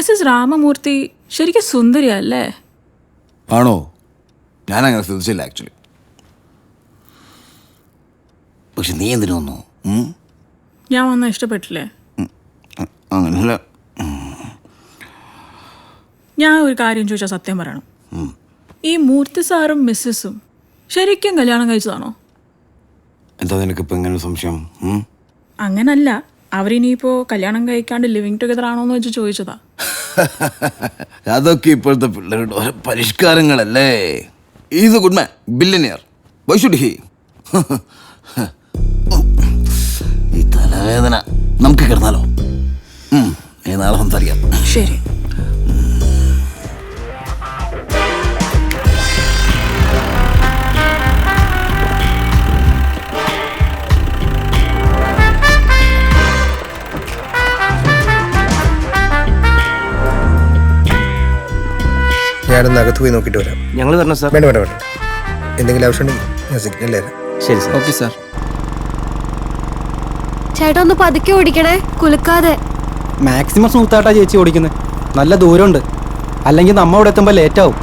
Mrs Ramamurthy ശരിക്കും സുന്ദരിയല്ലേ? ആണോ? ഞാനങ്ങനെ ശ്രദ്ധിച്ചില്ല ആക്ച്വലി. പക്ഷെ നീ എന്തിനു വന്നു? ഞാൻ വന്ന ഇഷ്ടപ്പെട്ടില്ലേ? അങ്ങനല്ല. ഞാൻ ഒരു കാര്യം ചോദിച്ചാൽ സത്യം പറയണം. ഈ മൂർത്തി സാറും മിസ്സസും ശരിക്കും കല്യാണം കഴിച്ചതാണോ? എന്താ നിനക്കിപ്പോൾ എങ്ങനെ സംശയം? അങ്ങനല്ല, അവരിനിയിപ്പോ കല്യാണം കഴിക്കാണ്ട് ലിവിങ് ടുഗദർ ആണോന്ന് വെച്ച് ചോദിച്ചതാ. അതൊക്കെ ഇപ്പോഴത്തെ പിള്ളേരുടെ ഓരോ പരിഷ്കാരങ്ങളല്ലേ. Is a good man, billionaire. Why should he? ഈ തലവേദന നമുക്ക് കിടന്നാലോ? നാളെ സംസാരിക്കാം. ശരി. ഞാനൊന്ന് അകത്ത് പോയി നോക്കിയിട്ട് വരാം. ഞങ്ങൾ വരണം സാർ. വേണ്ട വേണ്ട വേണ്ട, എന്തെങ്കിലും ആവശ്യമുണ്ടെങ്കിൽ ഞാൻ സിഗ്നൽ തരാം. ശരി സാർ. Okay sir. ചേട്ടാ ഒന്ന് പതുക്കെ ഓടിക്കണേ, കുലുക്കാതെ. മാക്സിമം സ്മൂത്തായിട്ടാ ചേച്ചി ഓടിക്കുന്നത്. നല്ല ദൂരമുണ്ട്, അല്ലെങ്കിൽ നമ്മ അവിടെ എത്തുമ്പോൾ ലേറ്റാവും.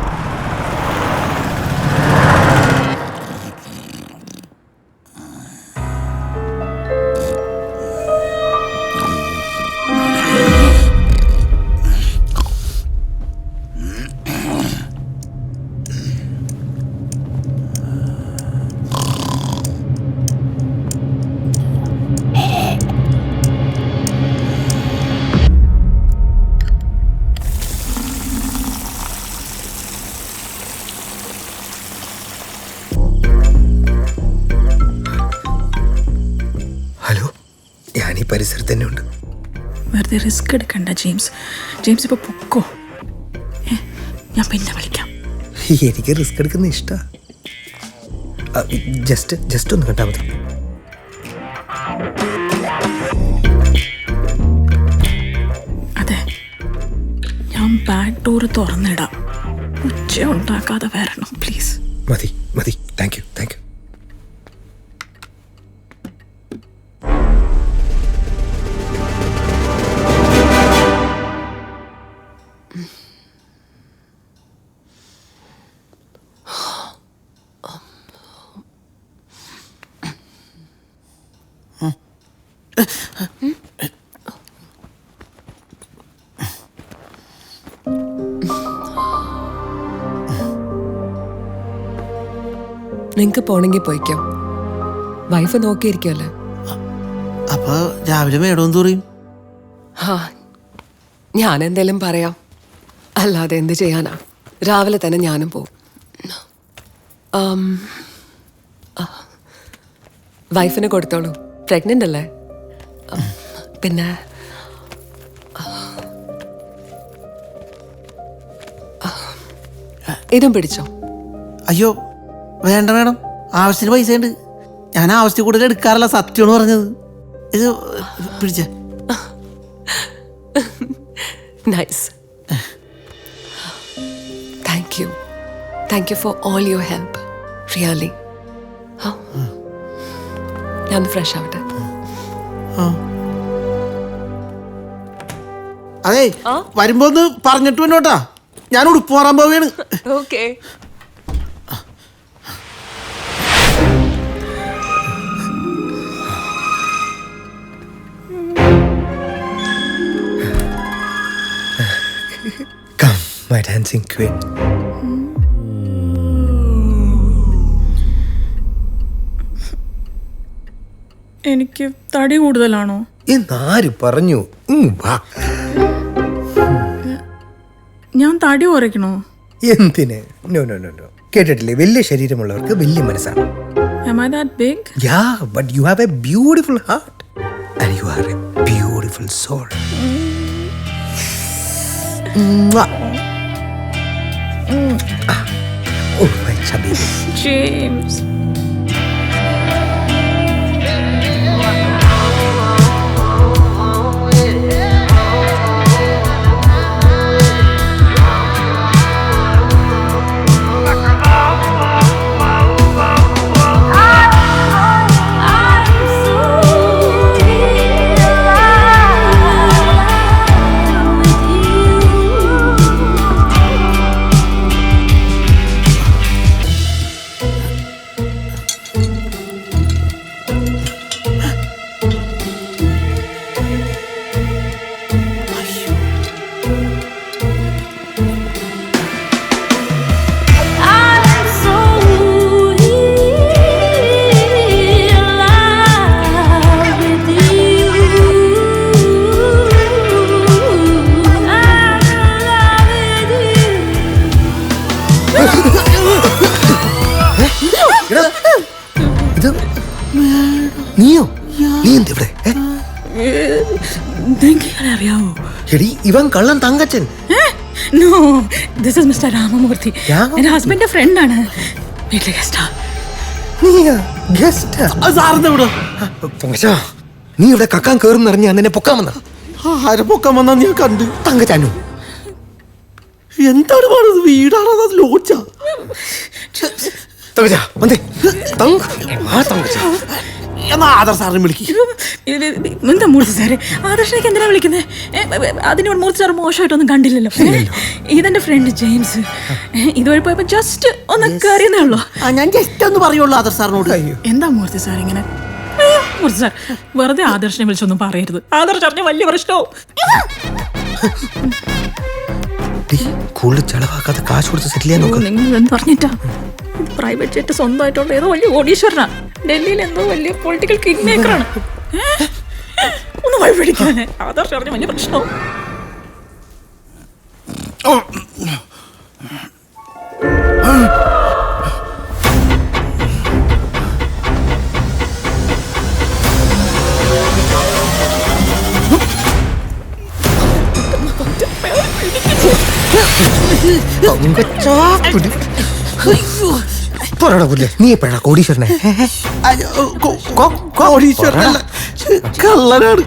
ഹലോ, ഞാൻ ഈ പരിസരത്ത് തന്നെ ഉണ്ട്. വെറുതെ റിസ്ക് എടുക്കണ്ട ജെയിംസ്. ജെയിംസ് ഇപ്പൊ പൊക്കോ. ഞാൻ പിന്നെ വിളിക്കാം. എനിക്ക് റിസ്ക് എടുക്കുന്ന ഇഷ്ടമാണ്. ജസ്റ്റ് ഒന്ന് കേട്ടാൽ മതി. അതെ, ഞാൻ ബാക്ക് ഡോർ തുറന്നിടാം. ഉച്ച ഉണ്ടാക്കാതെ വരണം പ്ലീസ്. മതി മതി, താങ്ക് യു താങ്ക് യു. നിങ്ങക്ക് പോണെങ്കിൽ പോയിക്കോ, വൈഫ് നോക്കിയിരിക്കുമല്ലേ. അപ്പൊ രാവിലെ മേഡം പറയും? ഞാൻ എന്തേലും പറയാം, അല്ലാതെ എന്ത് ചെയ്യാനാ. രാവിലെ തന്നെ ഞാനും പോവും. വൈഫിന് കൊടുത്തോളൂ, പ്രഗ്നന്റ് അല്ലേ. പിന്നെ ഇതും പിടിച്ചോ. അയ്യോ വേണ്ട മേഡം, ആവശ്യത്തിന് പൈസ ഉണ്ട്. ഞാൻ ആവശ്യത്തിൽ കൂടുതൽ എടുക്കാറില്ല, സത്യമാണ് പറഞ്ഞത്. ഇത് പിടിച്ച. Nice. Thank you for all your help, really. ഞാൻ ഫ്രഷ് ആവട്ടെ. അതെ, വരുമ്പോ ഒന്ന് പറഞ്ഞിട്ട് വന്നോട്ടാ, ഞാൻ ഉടുപ്പ് മാറാൻ പോവുകയാണ്. Okay. Come, my dancing queen. എനിക്ക് തടി കൂടുതലാണോ? എന്നാര് പറഞ്ഞു? വാ. ഞാൻ തടി കുറയ്ക്കണോ? എന്തിന്? No no no no. കേട്ടിട്ടില്ലേ, വലിയ ശരീരമുള്ളവർക്ക് വലിയ മനസ്സാണ്. Am I that big? Yeah, but you have a beautiful heart and you are a beautiful soul. Oh, my chubby. James. ഇത് നീയോ? നീ എന്തിവിടെ? നിങ്ങൾക്ക് അറിയാവോ? എടി ഇവൻ കള്ളൻ Thankachan. No, this is mister Ramamurthy. എന്റെ ഹസ്ബൻഡിന്റെ ഫ്രണ്ടാണ്. വീട്ടിലെ ഗസ്റ്റാ. നീയാ ഗസ്റ്റാ? സാറിന്റെ ഇവിടെ തങ്കച്ചാ, നീ ഇവിടെ കക്കാൻ കേറും നിറഞ്ഞ അന്നെ പൊക്കാൻ വന്ന ആരെ പൊക്കാൻ വന്നാ ഞാൻ കണ്ട്. തങ്കച്ചാനു എന്താണ് പറയുന്നത്? വീടാണോ അത് ലോഡ്ജാ? തങ്കച്ചാ വന്നേ. തങ്കച്ചാ എന്നാ ആധാർ സാറിനെ വിളിക്കും. എന്താ മൂർത്തി സാറേ, ആദർശനൊക്കെ എന്തിനാ വിളിക്കുന്നത്? അതിന് മൂർത്തി സാർ മോശമായിട്ടൊന്നും കണ്ടില്ലല്ലോ. ഇതെന്റെ ഫ്രണ്ട് ജെയിംസ്. ഇതുവരെ പോയപ്പോ ജസ്റ്റ് ഒന്ന് കയറിയെന്നേ ഉള്ളൂ. ഞാൻ ജസ്റ്റ് ഒന്ന് പറയുള്ളൂ ആധാർ സാറിനോട്. എന്താ മൂർത്തി സാർ ഇങ്ങനെ? മൂർത്തി സാർ വെറുതെ ആദർശനെ വിളിച്ചൊന്നും പറയരുത്. ആദർശ് അറിഞ്ഞ വലിയ പ്രശ്നവും. കൂടുതൽ ചെലവാക്കാതെ കാശ് കൊടുത്ത് സെറ്റിൽ ചെയ്യാൻ നോക്ക്. നിങ്ങൾ എന്ത് പറഞ്ഞിട്ടാ? പ്രൈവറ്റ് ജെറ്റ് സ്വന്തമായിട്ടുള്ള ഏതോ വലിയ കോടീശ്വരനാ. ഡൽഹിയിൽ എന്തോ വലിയ പൊളിറ്റിക്കൽ കിങ് മേക്കറാണ്. ഒന്ന് വഴി പിടിക്കാന് ആദർശ് അറിഞ്ഞ വലിയ പ്രശ്നവും. നീ എപ്പോഴാ കോടീശ്വരനെ? കോടീശ്വരനല്ല, കള്ളനാണ്.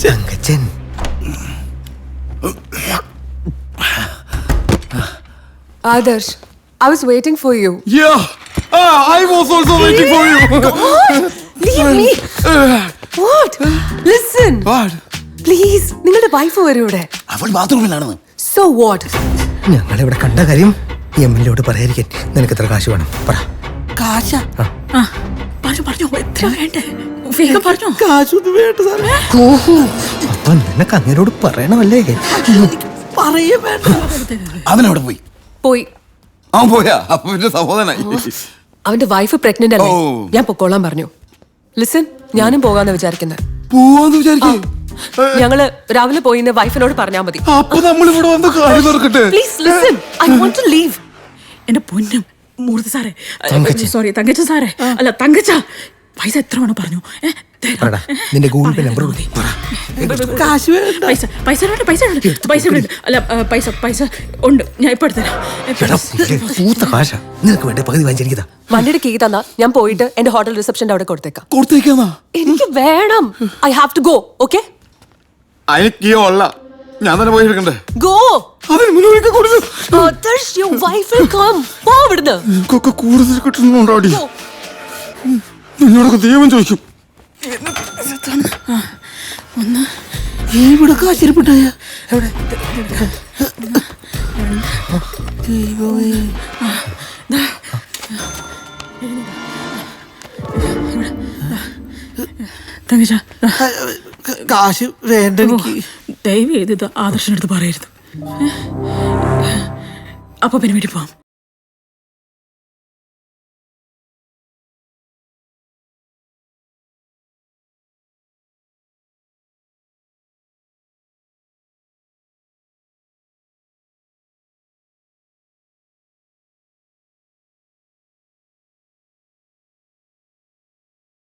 Thankachan. Adarsh, I was waiting for you. Yeah, I was also waiting for you. Leave me. What? Listen. What? Please, നിങ്ങളുടെ വൈഫ് വരും ഇവിടെ. അവൾ ബാത്റൂമിലാണെന്ന്. So what? ഞങ്ങളിവിടെ കണ്ട കാര്യം എംഎൽഎയോട് പറയാതിരിക്കാൻ. നിനക്ക് എത്ര കാശ് വേണം പറ. കാശ പറഞ്ഞു എത്ര വേണ്ടേ? വേഗം പറഞ്ഞോ. കാശൊന്നും വേണ്ട സാറേ. അപ്പൊ നിനക്ക് അങ്ങനോട് പറയണമല്ലേ? പറയേ വേണ്ട. അവനവിടെ പോയി. പോയി. അവൻ പോയാ? അപ്പൊ പിന്നെ സഹോദരനായി. അവന്റെ വൈഫ് പ്രഗ്നന്റ് അല്ലേ? ഓ. ഞാൻ പൊക്കോളാൻ പറഞ്ഞു. ലിസൺ, ഞാനും പോകാന്ന് വിചാരിക്കുന്നത്. പോവാന്ന് വിചാരിക്കേ. ഞങ്ങള് രാവിലെ പോയിന്ന് വൈഫിനോട് പറഞ്ഞാ മതി. അപ്പൊ നമ്മൾ ഇവിടെ വന്ന് കാര്യം തുറക്കട്ടെ. Please listen, I want to leave. എന്റെ പൊന്നും മൂർത്തി സാറേ, സോറി തങ്കച്ച സാറേ, അല്ല തങ്കച്ച, പൈസ എത്ര വേണം പറഞ്ഞു? പറടാ, നിന്റെ ഗൂഗിൾ പേ നമ്പർ കാശ് വേണ്ട. പൈസ വേണ്ട. അല്ല പൈസ ഉണ്ട്, ഞാൻ ഇപ്പൊ എടുത്തരാം. പൂത്ത കാശ നിനക്ക് വേണ്ട പകുതി വാങ്ങിച്ചിരിക്കതാ. വണ്ടിയുടെ കീ തന്നാ ഞാൻ പോയിട്ട് എന്റെ ഹോട്ടൽ റിസപ്ഷന്റെ അവിടെ കൊടുത്തേക്കാം. കൊടുത്തേക്കാന്നാ? എനിക്ക് വേണം. I have to go. Okay, എനിക്ക് ഉള്ള ഞാൻ തന്നെ പോയി എടുക്കണ്ടേ? ഗോ. അതിന് മുന്നോട്ട് കൊടുത്തു. Adarsh, your wife will come. പോ ഇവിടുന്ന്. എനിക്കൊക്കെ കൂടുതൽ കിട്ടുന്നുണ്ടോടി? നിന്നോടൊക്കെ ദൈവം ചോദിക്കും. ഇവിടെ കാശിരിപ്പിട്ടായ തങ്കച്ച കാശ് വേണ്ട എനിക്ക്. ദയവ് ചെയ്ത് ആദർശനടുത്ത് പറയരുത്. അപ്പൊ പിന്നെ വീട്ടിൽ പോവാം.